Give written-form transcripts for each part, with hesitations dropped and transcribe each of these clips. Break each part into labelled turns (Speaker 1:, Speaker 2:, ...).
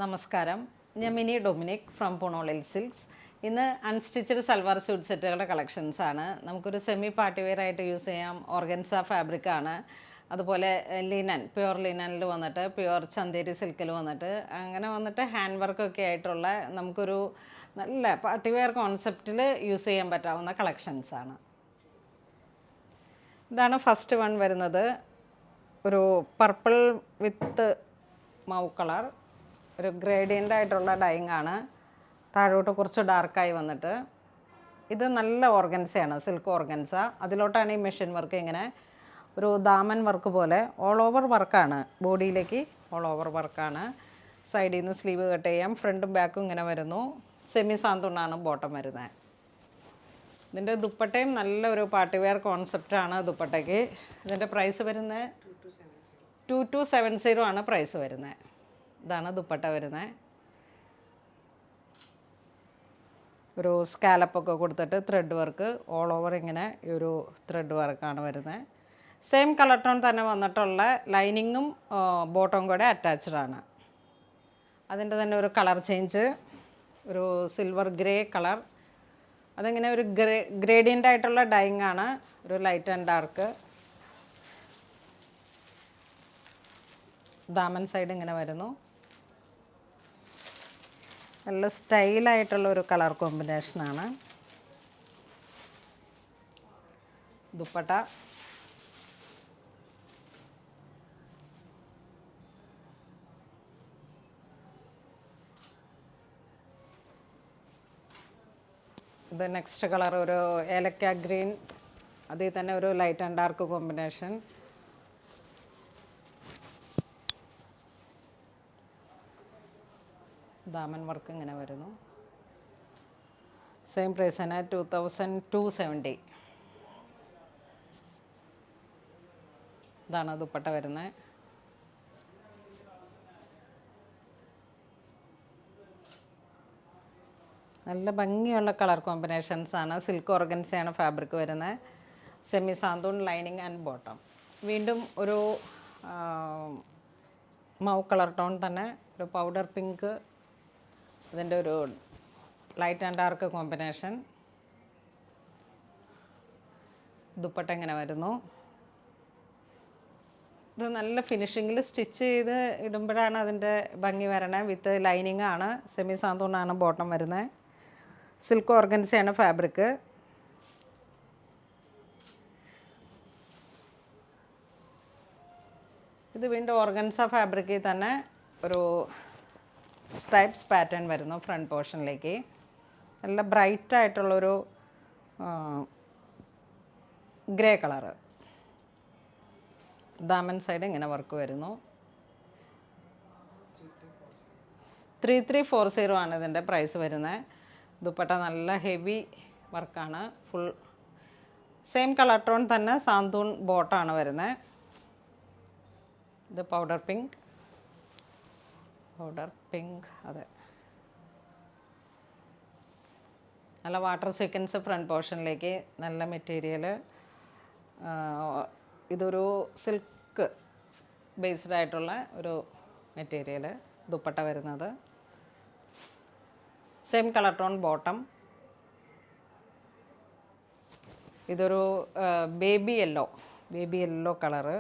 Speaker 1: നമസ്കാരം, ഞാൻ mini Dominic from പുണോളിൽ silks. ഇന്ന് അൺസ്റ്റിച്ചഡ് സൽവാർ സ്യൂട്ട് സെറ്റുകളുടെ കളക്ഷൻസ് ആണ്. നമുക്കൊരു സെമി പാർട്ടി വെയർ ആയിട്ട് യൂസ് ചെയ്യാം. ഓർഗൻസ ഫാബ്രിക് ആണ്. അതുപോലെ ലിനൻ, പ്യുവർ ലിനനിൽ വന്നിട്ട് പ്യുവർ ചന്തേരി സിൽക്കിൽ വന്നിട്ട് അങ്ങനെ വന്നിട്ട് ഹാൻഡ് വർക്കൊക്കെ ആയിട്ടുള്ള നമുക്കൊരു നല്ല പാർട്ടി വെയർ കോൺസെപ്റ്റിൽ യൂസ് ചെയ്യാൻ പറ്റാവുന്ന കളക്ഷൻസ് ആണ്. ഇതാണ് ഫസ്റ്റ് വൺ വരുന്നത്. ഒരു പർപ്പിൾ വിത്ത് മൗ കളർ, ഒരു ഗ്രേഡിയൻ്റ് ആയിട്ടുള്ള ഡൈങ് ആണ്. താഴോട്ട് കുറച്ച് ഡാർക്കായി വന്നിട്ട് ഇത് നല്ല ഓർഗൻസയാണ്, സിൽക്ക് ഓർഗൻസ. അതിലോട്ടാണ് ഈ മെഷീൻ വർക്ക് ഇങ്ങനെ ഒരു ദാമൻ വർക്ക് പോലെ ഓൾ ഓവർ വർക്കാണ്. ബോഡിയിലേക്ക് ഓൾ ഓവർ വർക്കാണ്. സൈഡിൽ നിന്ന് സ്ലീവ് കട്ട് ചെയ്യാം. ഫ്രണ്ടും ബാക്കും ഇങ്ങനെ വരുന്നു. സെമി സാന്തുണ്ണാണ് ബോട്ടം വരുന്നത്. ഇതിൻ്റെ ദുപ്പട്ടയും നല്ലൊരു പാർട്ടി വെയർ കോൺസെപ്റ്റാണ് ദുപ്പട്ടയ്ക്ക്. ഇതിൻ്റെ പ്രൈസ് വരുന്നത് 2270 ആണ് പ്രൈസ് വരുന്നത്. ഇതാണ് ദുപ്പട്ട വരുന്നത്. ഒരു സ്കാലപ്പൊക്കെ കൊടുത്തിട്ട് ത്രെഡ് വർക്ക് ഓൾ ഓവർ ഇങ്ങനെ ഈ ഒരു ത്രെഡ് വർക്കാണ് വരുന്നത്. സെയിം കളർ ടോൺ തന്നെ വന്നിട്ടുള്ള ലൈനിങ്ങും ബോട്ടവും കൂടെ അറ്റാച്ച്ഡ് ആണ്. അതിൻ്റെ തന്നെ ഒരു കളർ ചേഞ്ച്, ഒരു സിൽവർ ഗ്രേ കളർ. അതിങ്ങനെ ഒരു ഗ്രേഡിയൻ്റ് ആയിട്ടുള്ള ഡൈങ് ആണ്. ഒരു light and dark. Daman side ഇങ്ങനെ വരുന്നു. നല്ല സ്റ്റൈലായിട്ടുള്ള ഒരു കളർ കോമ്പിനേഷനാണ്. ദുപ്പട്ട ഇത് നെക്സ്റ്റ് കളർ ഒരു ഏലക്ക ഗ്രീൻ, അതിൽ തന്നെ ഒരു light and dark combination. Daman work ഇങ്ങനെ വരുന്നു. സെയിം പ്രൈസ് തന്നെ 2270. ഇതാണ് ദുപ്പട്ട വരുന്നത്. നല്ല ഭംഗിയുള്ള കളർ കോമ്പിനേഷൻസാണ്. സിൽക്ക് ഓർഗൻസയാണ് ഫാബ്രിക് വരുന്നത്. സെമി സാന്തൂൺ ലൈനിങ് ആൻഡ് ബോട്ടം. വീണ്ടും ഒരു മൗ കളർ ടോൺ തന്നെ ഒരു പൗഡർ പിങ്ക്, ഇതിൻ്റെ ഒരു light and dark combination. Dupatta ഇങ്ങനെ വരുന്നു. ഇത് നല്ല ഫിനിഷിങ്ങിൽ സ്റ്റിച്ച് ചെയ്ത് ഇടുമ്പോഴാണ് അതിൻ്റെ ഭംഗി വരണേ. വിത്ത് ലൈനിങ് ആണ്. സെമി സാന്തൂണാണ് ബോട്ടം വരുന്നത്. സിൽക്ക് ഓർഗൻസയാണ് ഫാബ്രിക്. ഇത് വീണ്ടും ഓർഗൻസ ഫാബ്രിക്കിൽ തന്നെ ഒരു സ്ട്രൈപ്സ് പാറ്റേൺ വരുന്നു ഫ്രണ്ട് പോർഷനിലേക്ക്. നല്ല ബ്രൈറ്റ് ആയിട്ടുള്ളൊരു ഗ്രേ കളറ്. ദാമൻ സൈഡ് ഇങ്ങനെ വർക്ക് വരുന്നു. 3340 ആണ് ഇതിൻ്റെ പ്രൈസ് വരുന്നത്. ദുപ്പട്ട നല്ല ഹെവി വർക്കാണ്. ഫുൾ സെയിം കളർ ടോൺ തന്നെ സാന്തൂൺ ബോട്ടാണ് വരുന്നത്. ഇത് പൗഡർ പിങ്ക്, അതെ. നല്ല വാട്ടർ സീക്വൻസ് ഫ്രണ്ട് പോർഷനിലേക്ക്, നല്ല മെറ്റീരിയൽ. ഇതൊരു സിൽക്ക് ബേസ്ഡ് ആയിട്ടുള്ള ഒരു മെറ്റീരിയൽ. ദുപ്പട്ട വരുന്നത് സെയിം കളർ ടോൺ ബോട്ടം. ഇതൊരു ബേബി യെല്ലോ കളറ്.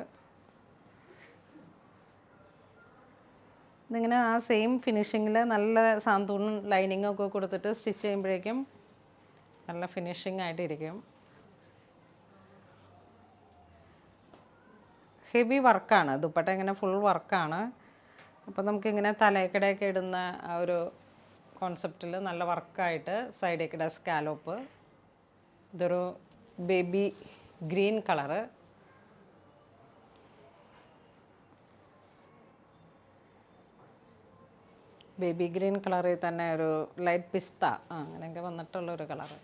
Speaker 1: ഇതിങ്ങനെ ആ സെയിം ഫിനിഷിങ്ങിൽ നല്ല സാന്തൂണും ലൈനിങ്ങും ഒക്കെ കൊടുത്തിട്ട് സ്റ്റിച്ച് ചെയ്യുമ്പോഴേക്കും നല്ല ഫിനിഷിംഗ് ആയിട്ടിരിക്കും. ഹെവി വർക്കാണ് ദുപ്പട്ട, ഇങ്ങനെ ഫുൾ വർക്കാണ്. അപ്പോൾ നമുക്കിങ്ങനെ തലയ്ക്കിടയൊക്കെ ഇടുന്ന ആ ഒരു കോൺസെപ്റ്റിൽ നല്ല വർക്കായിട്ട് സൈഡിലേക്കിട സ്കാലോപ്പ്. ഇതൊരു baby green colour. Baby green കളറിൽ തന്നെ ഒരു ലൈറ്റ് പിസ്ത അങ്ങനെയൊക്കെ വന്നിട്ടുള്ളൊരു കളറ്.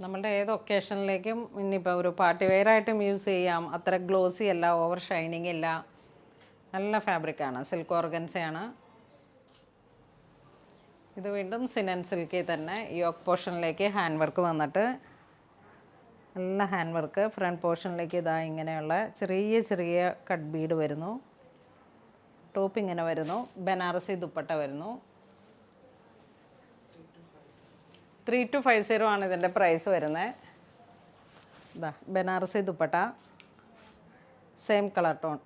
Speaker 1: നമ്മളുടെ ഏത് ഒക്കേഷനിലേക്കും ഇനിയിപ്പോൾ ഒരു പാർട്ടി വെയറായിട്ടും യൂസ് ചെയ്യാം. അത്ര ഗ്ലോസി അല്ല, ഓവർ ഷൈനിങ് ഇല്ല. നല്ല ഫാബ്രിക്കാണ്. സിൽക്ക് ഓർഗൻസയാണ്. ഇത് വീണ്ടും സിനൻ സിൽക്കിൽ തന്നെ യോക്ക് പോർഷനിലേക്ക് ഹാൻഡ് വർക്ക് വന്നിട്ട് നല്ല ഹാൻഡ് വർക്ക്. ഫ്രണ്ട് പോർഷനിലേക്ക് ഇതാ ഇങ്ങനെയുള്ള ചെറിയ ചെറിയ കട്ട് ബീഡ് വരുന്നു. ടോപ്പ് ഇങ്ങനെ വരുന്നു. ബനാറസി ദുപ്പട്ട വരുന്നു. 3250 ആണ് ഇതിൻ്റെ പ്രൈസ് വരുന്നത്. ഇതാ Banarasi dupatta, same colour tone,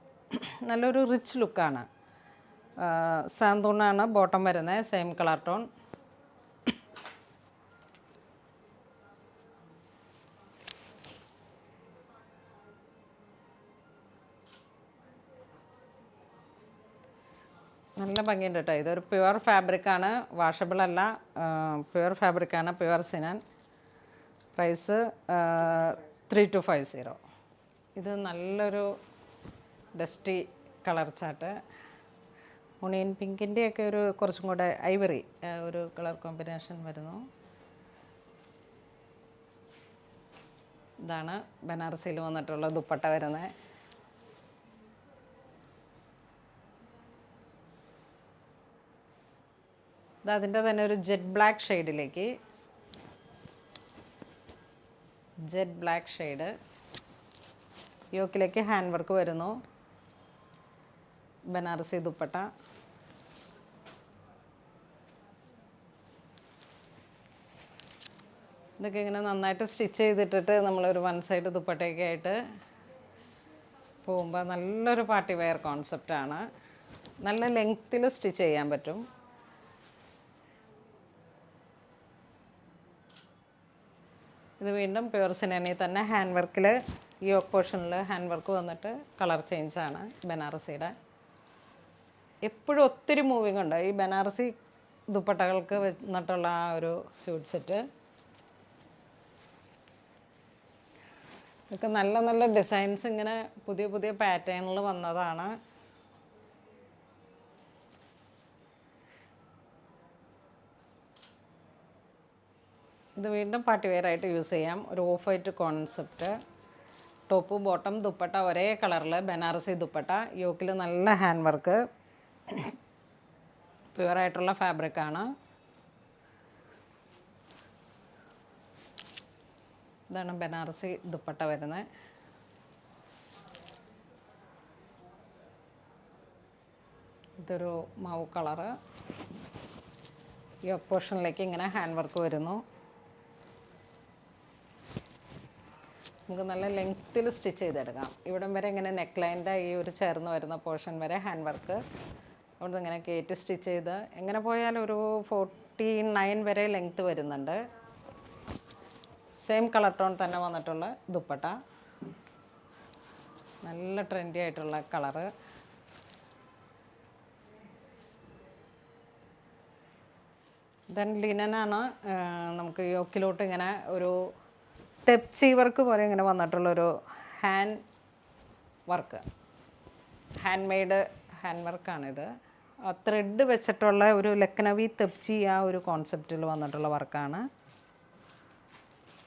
Speaker 1: നല്ലൊരു റിച്ച് ലുക്കാണ്. സാന്തൂണാണ് ബോട്ടം വരുന്നത്, സെയിം കളർ ടോൺ. നല്ല ഭംഗിയുണ്ട് കേട്ടോ. ഇതൊരു പ്യുവർ ഫാബ്രിക്കാണ്, വാഷബിൾ അല്ല, പ്യുവർ ഫാബ്രിക്കാണ്, പ്യുവർ സിനൻ. പ്രൈസ് 3250. ഇത് നല്ലൊരു ഡസ്റ്റി കളർ ചാർട്ട്, ഒണിയൻ പിങ്കിൻ്റെയൊക്കെ ഒരു കുറച്ചും കൂടെ ഐവറി ഒരു കളർ കോമ്പിനേഷൻ വരുന്നു. ഇതാണ് ബനാറസിയിൽ വന്നിട്ടുള്ള ദുപ്പട്ട വരുന്നത്. ഇത് അതിൻ്റെ തന്നെ ഒരു ജെറ്റ് ബ്ലാക്ക് ഷെയ്ഡിലേക്ക്, ജെറ്റ് ബ്ലാക്ക് ഷെയ്ഡ്, യോക്കിലേക്ക് ഹാൻഡ് വർക്ക് വരുന്നു. ബനാറസി ദുപ്പട്ട, ഇതൊക്കെ ഇങ്ങനെ നന്നായിട്ട് സ്റ്റിച്ച് ചെയ്തിട്ടിട്ട് നമ്മളൊരു വൺ സൈഡ് ദുപ്പട്ടയൊക്കെ ആയിട്ട് പോകുമ്പോൾ നല്ലൊരു പാർട്ടി വെയർ കോൺസെപ്റ്റാണ്. നല്ല ലെങ്ത്തിൽ സ്റ്റിച്ച് ചെയ്യാൻ പറ്റും. ഇത് വീണ്ടും പ്യുവർ സിനനിൽ തന്നെ ഹാൻഡ് വർക്കിൽ, യോക്ക് പോർഷനിൽ ഹാൻഡ് വർക്ക് വന്നിട്ട് കളർ ചേഞ്ചാണ് ബനാറസിയുടെ. എപ്പോഴും ഒത്തിരി മൂവിങ് ഉണ്ട് ഈ ബനാറസി ദുപ്പട്ടകൾക്ക് വന്നിട്ടുള്ള ആ ഒരു സ്യൂട്ട് സെറ്റ്. ഇതൊക്കെ നല്ല നല്ല ഡിസൈൻസ് ഇങ്ങനെ പുതിയ പുതിയ പാറ്റേണിൽ വന്നതാണ്. ഇത് വീണ്ടും പാർട്ടി വെയർ ആയിട്ട് യൂസ് ചെയ്യാം. ഒരു of white concept, top bottom dupatta ഒരേ കളറിൽ, ബനാറസി ദുപ്പട്ട, യോക്കിൽ നല്ല ഹാൻഡ് വർക്ക്, പ്യുവറായിട്ടുള്ള ഫാബ്രിക്കാണ്. ഇതാണ് ബനാറസി ദുപ്പട്ട വരുന്നത്. ഇതൊരു മാവ് കളറ്, യോക്ക് പോർഷനിലേക്ക് ഇങ്ങനെ ഹാൻഡ് വർക്ക് വരുന്നു. നമുക്ക് നല്ല ലെങ്ത്തിൽ സ്റ്റിച്ച് ചെയ്തെടുക്കാം. ഇവിടം വരെ ഇങ്ങനെ നെക്ക് ലൈൻ്റെ ഈ ഒരു ചേർന്ന് വരുന്ന പോർഷൻ വരെ ഹാൻഡ് വർക്ക്, അവിടെ ഇങ്ങനെ കയറ്റി സ്റ്റിച്ച് ചെയ്ത് എങ്ങനെ പോയാലും ഒരു 49 വരെ ലെങ്ത്ത് വരുന്നുണ്ട്. സെയിം കളർ ടോൺ തന്നെ വന്നിട്ടുള്ള ദുപ്പട്ട, നല്ല ട്രെൻഡി ആയിട്ടുള്ള കളറ്. ദെൻ ലിനനാണ്. നമുക്ക് യോക്കിലോട്ട് ഇങ്ങനെ ഒരു തെപ്ചി വർക്ക് പോലെ ഇങ്ങനെ വന്നിട്ടുള്ളൊരു hand work, handmade hand വർക്കാണിത്. ത്രെഡ് വെച്ചിട്ടുള്ള ഒരു ലക്നവി തെപ്ചി ആ ഒരു കോൺസെപ്റ്റിൽ വന്നിട്ടുള്ള വർക്കാണ്.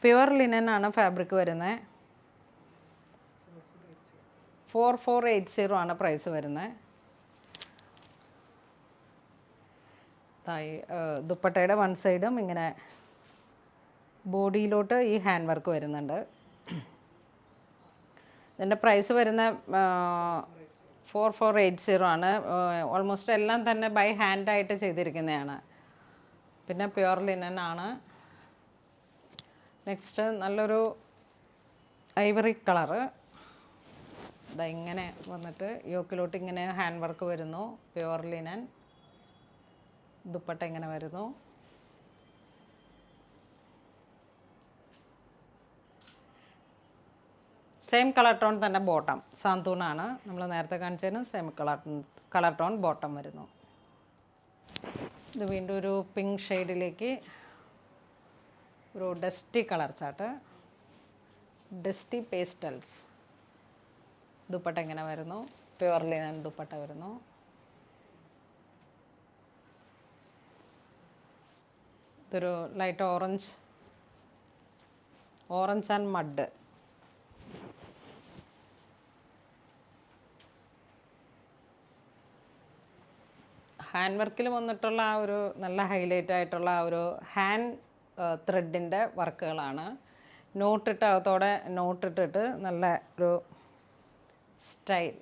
Speaker 1: പ്യുവർ ലിനൻ ആണ് ഫാബ്രിക് വരുന്നത്. 4480 ആണ് പ്രൈസ് വരുന്നത്. ദുപ്പട്ടയുടെ വൺ സൈഡും ഇങ്ങനെ ബോഡിയിലോട്ട് ഈ ഹാൻഡ് വർക്ക് വരുന്നുണ്ട്. ഇതിൻ്റെ പ്രൈസ് വരുന്ന 4480 ആണ്. ഓൾമോസ്റ്റ് എല്ലാം തന്നെ ബൈ ഹാൻഡായിട്ട് ചെയ്തിരിക്കുന്നതാണ്. പിന്നെ പ്യുവർ ലിനൻ ആണ്. നെക്സ്റ്റ് നല്ലൊരു ഐവറി കളറ്, ഇതാ ഇങ്ങനെ വന്നിട്ട് യോക്കിലോട്ട് ഇങ്ങനെ ഹാൻഡ് വർക്ക് വരുന്നു. പ്യുവർ ലിനൻ ദുപ്പട്ട ഇങ്ങനെ വരുന്നു. സെയിം കളർ ടോൺ തന്നെ ബോട്ടം, സാന്തൂണാണ് നമ്മൾ നേരത്തെ കാണിച്ചതിന് സെയിം കളർ ടോൺ ബോട്ടം വരുന്നു. ഇത് വീണ്ടും ഒരു പിങ്ക് ഷെയ്ഡിലേക്ക് ഒരു dusty colour chart, dusty pastels. Dupatta ഇങ്ങനെ വരുന്നു, പ്യുവർ ലിനൻ ദുപ്പട്ട വരുന്നു. ഇതൊരു light orange and mud. Hand വർക്കിൽ വന്നിട്ടുള്ള ആ ഒരു നല്ല ഹൈലൈറ്റ് ആയിട്ടുള്ള ആ ഒരു ഹാൻഡ് ത്രെഡിൻ്റെ വർക്കുകളാണ്. നോട്ടിട്ട് അകത്തോടെ നോട്ടിട്ടിട്ട് നല്ല ഒരു സ്റ്റൈൽ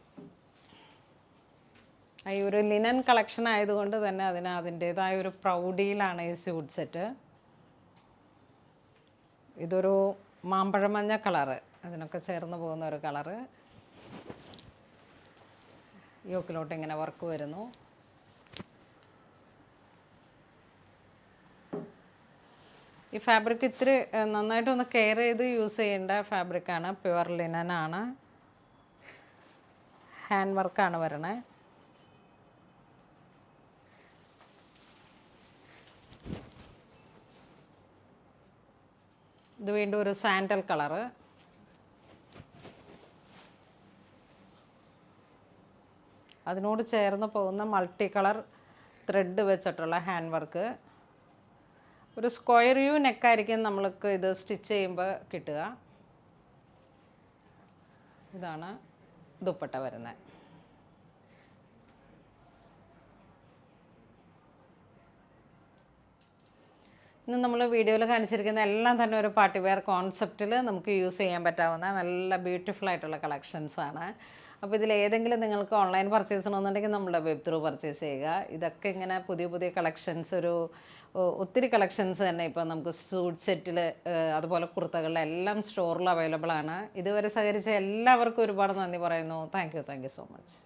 Speaker 1: ഈ ഒരു ലിനൻ കളക്ഷൻ ആയതുകൊണ്ട് തന്നെ അതിന് അതിൻ്റേതായ ഒരു പ്രൗഢിയിലാണ് ഈ സ്യൂട്ട് സെറ്റ്. ഇതൊരു മാമ്പഴമഞ്ഞ കളറ്, അതിനൊക്കെ ചേർന്ന് പോകുന്ന ഒരു കളറ്. യോക്കിലോട്ട് ഇങ്ങനെ വർക്ക് വരുന്നു. ഈ ഫാബ്രിക് ഇത്തിരി നന്നായിട്ടൊന്ന് കെയർ ചെയ്ത് യൂസ് ചെയ്യേണ്ട ഫാബ്രിക്കാണ്. പ്യുവർ ലിനനാണ്, ഹാൻഡ് വർക്കാണ് വരണേ. ഇത് വീണ്ടും ഒരു സാൻഡൽ കളറ്. അതിനോട് ചേർന്ന് പോകുന്ന മൾട്ടി കളർ ത്രെഡ് വെച്ചിട്ടുള്ള ഹാൻഡ് വർക്ക്. ഒരു സ്ക്വയർ യു നെക്കായിരിക്കും നമ്മൾക്ക് ഇത് സ്റ്റിച്ച് ചെയ്യുമ്പോൾ കിട്ടുക. ഇതാണ് ദുപ്പട്ട വരുന്നത്. ഇന്ന് നമ്മൾ വീഡിയോയിൽ കാണിച്ചിരിക്കുന്ന എല്ലാം തന്നെ ഒരു പാർട്ടി വെയർ കോൺസെപ്റ്റിൽ നമുക്ക് യൂസ് ചെയ്യാൻ പറ്റാവുന്ന നല്ല ബ്യൂട്ടിഫുൾ ആയിട്ടുള്ള കളക്ഷൻസാണ്. അപ്പോൾ ഇതിൽ ഏതെങ്കിലും നിങ്ങൾക്ക് ഓൺലൈൻ പർച്ചേസ് ചെയ്യണമെന്നുണ്ടെങ്കിൽ നമ്മുടെ വെബ് ത്രൂ പർച്ചേസ് ചെയ്യുക. ഇതൊക്കെ ഇങ്ങനെ പുതിയ പുതിയ കളക്ഷൻസ്, ഒത്തിരി കളക്ഷൻസ് തന്നെ ഇപ്പോൾ നമുക്ക് സൂട്ട് സെറ്റിൽ അതുപോലെ കുർത്തകളിലെല്ലാം സ്റ്റോറിൽ അവൈലബിൾ ആണ്. ഇതുവരെ സഹകരിച്ച എല്ലാവർക്കും ഒരുപാട് നന്ദി പറയുന്നു. Thank you so much.